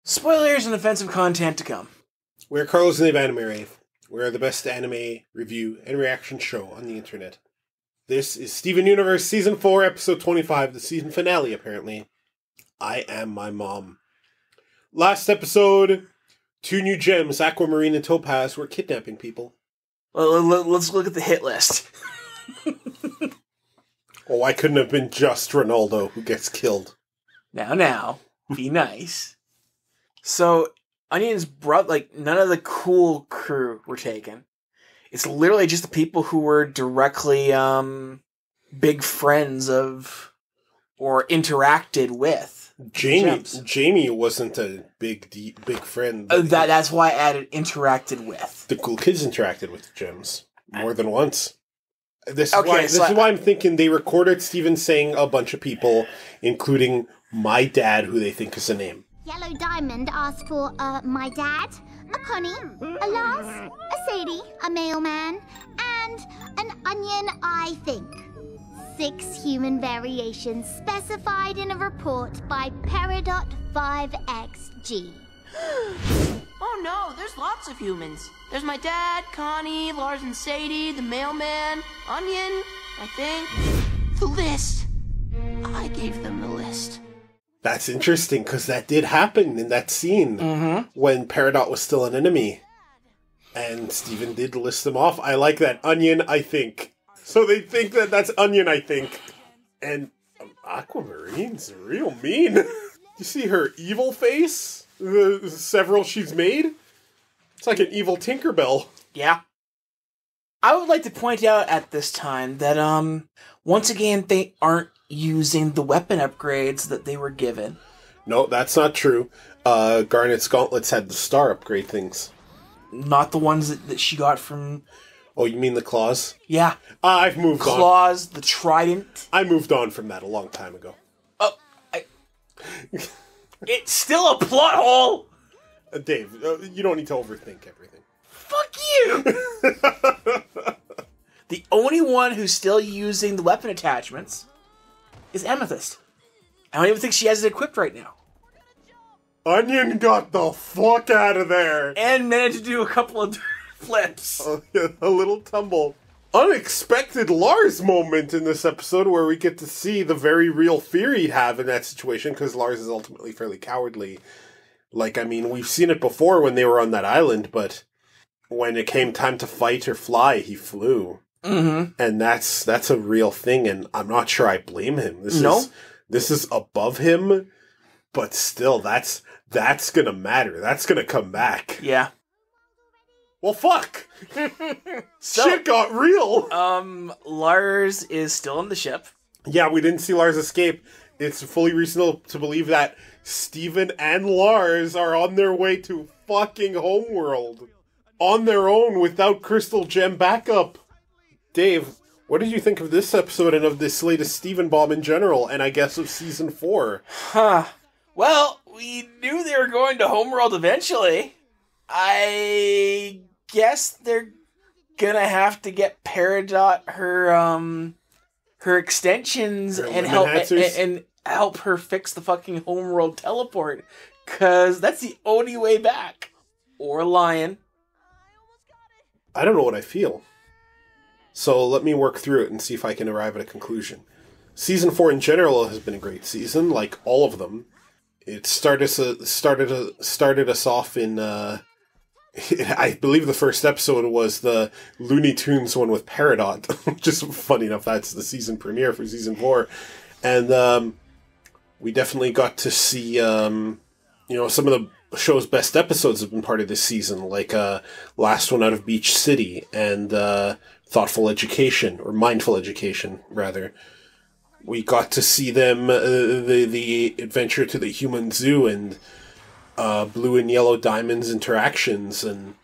Spoilers and offensive content to come. We're Carlos and Dave Anime Rave. We're the best anime review and reaction show on the internet. This is Steven Universe Season 4, Episode 25, the season finale, apparently. I Am My Mom. Last episode, two new gems, Aquamarine and Topaz, were kidnapping people. Well, let's look at the hit list. Oh, I couldn't have been just Ronaldo who gets killed. Now, be nice. So, Onion's none of the cool crew were taken. It's literally just the people who were directly, big friends of, or interacted with. Jamie wasn't a big friend. That's why I added interacted with. The cool kids interacted with the gems more than once. This is why I'm thinking they recorded Steven saying a bunch of people, including my dad, who they think is a name. Yellow Diamond asked for my dad, a Connie, a Lars, a Sadie, a mailman, and an onion, I think. 6 human variations specified in a report by Peridot 5XG. Oh no, there's lots of humans. There's my dad, Connie, Lars and Sadie, the mailman, Onion, I think. The list. I gave them the list. That's interesting, because that did happen in that scene when Peridot was still an enemy. And Steven did list them off. I like that. Onion, I think. So they think that that's Onion, I think. And Aquamarine's real mean. You see her evil face? The several she's made? It's like an evil Tinkerbell. Yeah. I would like to point out at this time that, once again, they aren't using the weapon upgrades that they were given. No, that's not true. Garnet's gauntlets had the star upgrade things. Not the ones that she got from... Oh, you mean the claws? Yeah. I've moved on. Claws, the trident. I moved on from that a long time ago. Oh, it's still a plot hole! Dave, you don't need to overthink everything. Fuck you! The only one who's still using the weapon attachments is Amethyst. I don't even think she has it equipped right now. Onion got the fuck out of there! And managed to do a couple of flips. A little tumble. Unexpected Lars moment in this episode where we get to see the very real fear he'd have in that situation, because Lars is ultimately fairly cowardly. We've seen it before when they were on that island, but when it came time to fight or fly, he flew. Mm-hmm. And that's a real thing, and I'm not sure I blame him. This is above him, but still, that's gonna matter. That's gonna come back. Yeah. Well, fuck! Shit got real! Lars is still in the ship. Yeah, we didn't see Lars escape. It's fully reasonable to believe that Steven and Lars are on their way to fucking Homeworld. On their own, without Crystal Gem backup. Dave, what did you think of this episode and of this latest Steven bomb in general, and I guess of Season 4? Well, we knew they were going to Homeworld eventually. I guess they're gonna have to get Peridot her extensions and help her fix the fucking Homeworld teleport, cause that's the only way back. Or Lion. I don't know what I feel. So let me work through it and see if I can arrive at a conclusion. Season 4 in general has been a great season, like all of them. It started us off in, I believe the first episode was the Looney Tunes one with Peridot, which is funny enough, that's the season premiere for Season 4. And we definitely got to see, some of the show's best episodes have been part of this season, like Last One Out of Beach City and Thoughtful Education, or Mindful Education, rather. We got to see them, the adventure to the human zoo and Blue and Yellow Diamond's interactions, and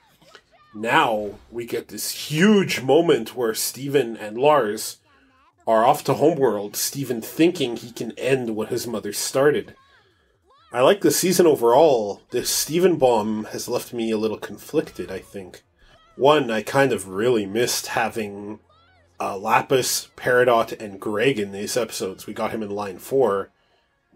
now we get this huge moment where Steven and Lars are off to Homeworld, Steven thinking he can end what his mother started. I like the season overall. This Steven bomb has left me a little conflicted, I think. One, I kind of really missed having Lapis, Peridot, and Greg in these episodes. We got him in Line 4.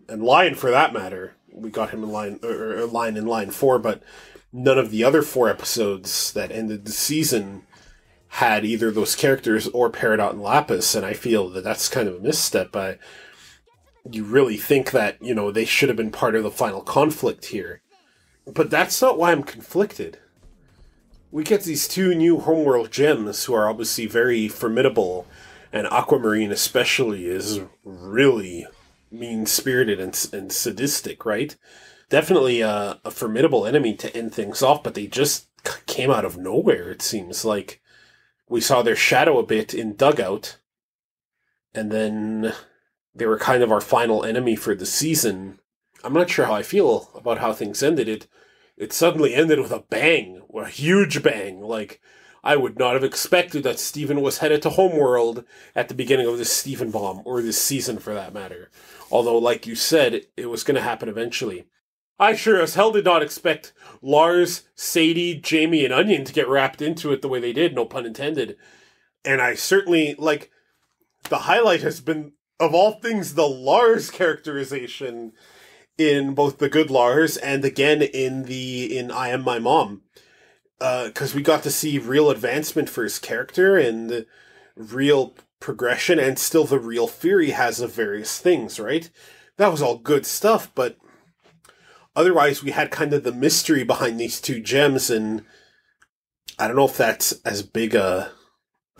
And Lion, for that matter. we got him in line 4, but none of the other 4 episodes that ended the season had either those characters or Peridot and Lapis, and I feel that that's kind of a misstep. You really think that, they should have been part of the final conflict here. But that's not why I'm conflicted. We get these 2 new homeworld gems who are obviously very formidable, and Aquamarine especially is really mean-spirited and sadistic, right? Definitely a formidable enemy to end things off, but they just came out of nowhere, it seems like. We saw their shadow a bit in Dugout, and then they were kind of our final enemy for the season. I'm not sure how I feel about how things ended. It suddenly ended with a bang, a huge bang. Like, I would not have expected that Steven was headed to Homeworld at the beginning of this Steven bomb, or this season for that matter. Although, like you said, it was going to happen eventually. I sure as hell did not expect Lars, Sadie, Jamie, and Onion to get wrapped into it the way they did, no pun intended. And I certainly, the highlight has been, of all things, the Lars characterization in both The Good Lars and again in I Am My Mom. Because we got to see real advancement for his character and real progression and still the real fear he has of various things, right? That was all good stuff, but otherwise we had kind of the mystery behind these 2 gems, and I don't know if that's as big a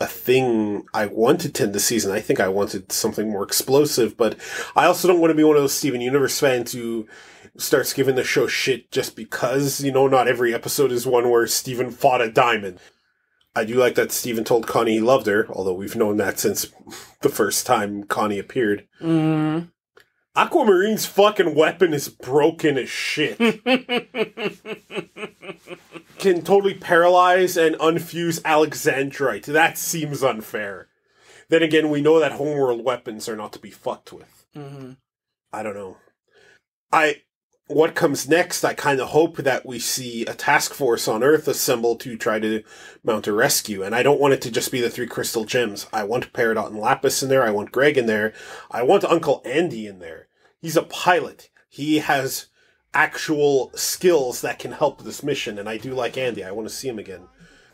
thing I wanted to end the season. I think I wanted something more explosive, but I also don't want to be one of those Steven Universe fans who starts giving the show shit just because, not every episode is one where Steven fought a diamond. I do like that Steven told Connie he loved her, although we've known that since the first time Connie appeared. Mm. Aquamarine's fucking weapon is broken as shit. Can totally paralyze and unfuse Alexandrite. That seems unfair. Then again, we know that homeworld weapons are not to be fucked with. Mm-hmm. I don't know. What comes next, I kind of hope that we see a task force on Earth assemble to try to mount a rescue. And I don't want it to just be the 3 crystal gems. I want Peridot and Lapis in there. I want Greg in there. I want Uncle Andy in there. He's a pilot. He has actual skills that can help this mission. And I do like Andy. I want to see him again.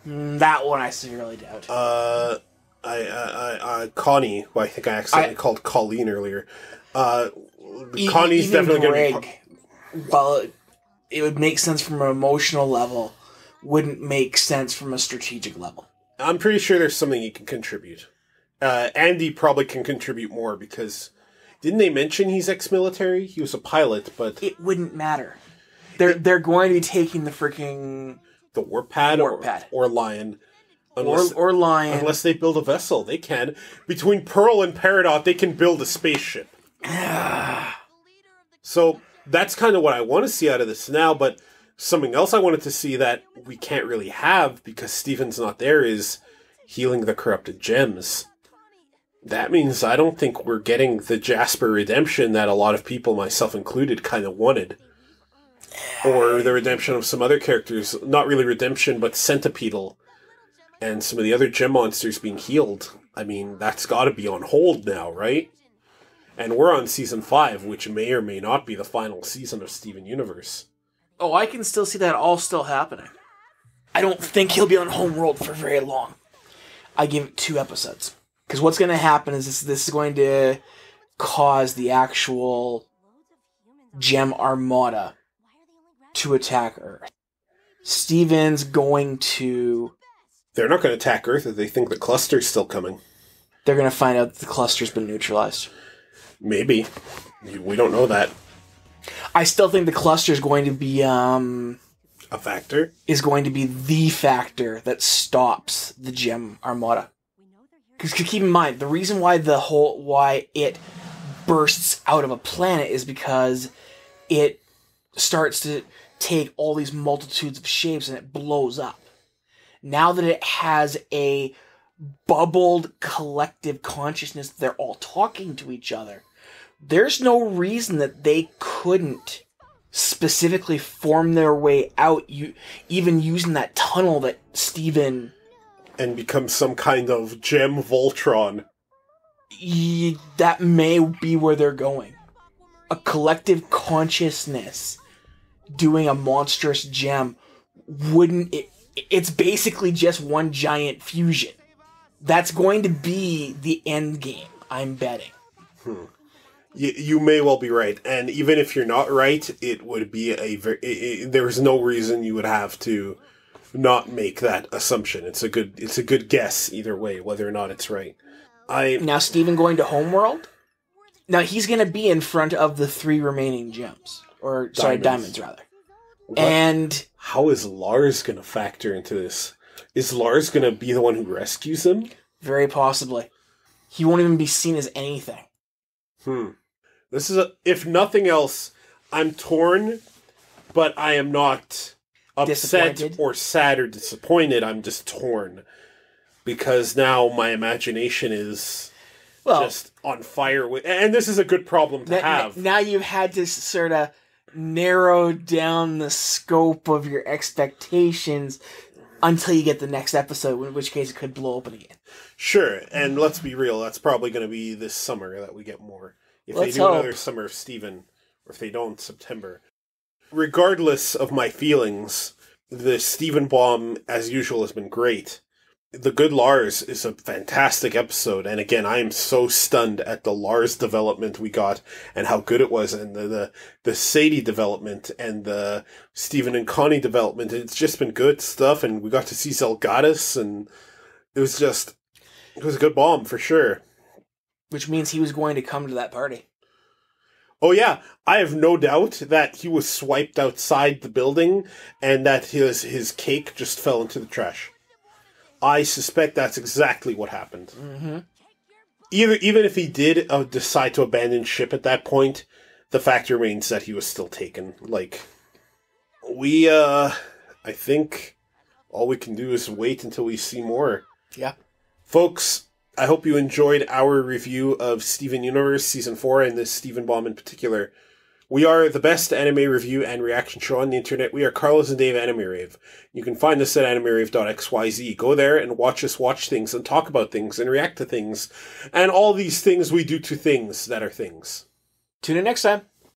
That one I severely doubt. Connie, who I think I accidentally called Colleen earlier. Connie's even definitely Greg, going to be... Well, it would make sense from an emotional level, wouldn't make sense from a strategic level. I'm pretty sure there's something he can contribute. Andy probably can contribute more because... Didn't they mention he's ex-military? He was a pilot, but... It wouldn't matter. They're going to be taking the freaking... The warp pad. Or Lion. Or Lion. Unless they build a vessel. They can. Between Pearl and Peridot, they can build a spaceship. So... That's kind of what I want to see out of this now, but something else I wanted to see that we can't really have because Steven's not there is healing the corrupted gems. That means I don't think we're getting the Jasper redemption that a lot of people, myself included, kind of wanted. Or the redemption of some other characters. Not really redemption, but Centipedal. And some of the other gem monsters being healed. I mean, that's got to be on hold now, right? And we're on Season 5, which may or may not be the final season of Steven Universe. Oh, I can still see that all still happening. I don't think he'll be on Homeworld for very long. I give it 2 episodes. Because what's going to happen is this is going to cause the actual Gem Armada to attack Earth. Steven's going to... They're not going to attack Earth if they think the cluster's still coming. They're going to find out that the cluster's been neutralized. Maybe. We don't know that. I still think the cluster is going to be, a factor? Is going to be the factor that stops the Gem Armada. Because keep in mind, the reason why why it bursts out of a planet is because it starts to take all these multitudes of shapes and it blows up. Now that it has a bubbled collective consciousness, they're all talking to each other. There's no reason that they couldn't specifically form their way out, even using that tunnel that Steven... And become some kind of gem Voltron. That may be where they're going. a collective consciousness doing a monstrous gem wouldn't... It's basically just one giant fusion. That's going to be the end game, I'm betting. You may well be right, and even if you're not right, it would be there's no reason you would have to not make that assumption. It's a good guess either way, whether or not it's right. Now, Steven going to Homeworld? Now, he's going to be in front of the 3 remaining gems. Or, sorry, diamonds, rather. And how is Lars going to factor into this? Is Lars going to be the one who rescues him? Very possibly. He won't even be seen as anything. This is if nothing else, I'm torn, but I am not upset or sad or disappointed. I'm just torn. Because now my imagination is just on fire. And this is a good problem to have. Now you've had to sort of narrow down the scope of your expectations until you get the next episode, in which case it could blow open again. Sure, and let's be real, that's probably going to be this summer that we get more. If Let's they do hope. another Summer of Steven, or if they don't, September. Regardless of my feelings, the Steven bomb, as usual, has been great. The Good Lars is a fantastic episode, and again, I am so stunned at the Lars development we got, and how good it was, and the Sadie development, and the Steven and Connie development. It's just been good stuff, and we got to see Zelgadis, and it was a good bomb, for sure. Which means he was going to come to that party. Oh yeah, I have no doubt that he was swiped outside the building, and that his cake just fell into the trash. I suspect that's exactly what happened. Mm-hmm. Even if he did decide to abandon ship at that point, the fact remains that he was still taken. I think all we can do is wait until we see more. Yeah. Folks, I hope you enjoyed our review of Steven Universe Season 4 and this Steven Bomb in particular. We are the best anime review and reaction show on the internet. We are Carlos and Dave Anime Rave. You can find us at animerave.xyz. Go there and watch us watch things and talk about things and react to things and all these things we do to things that are things. Tune in next time.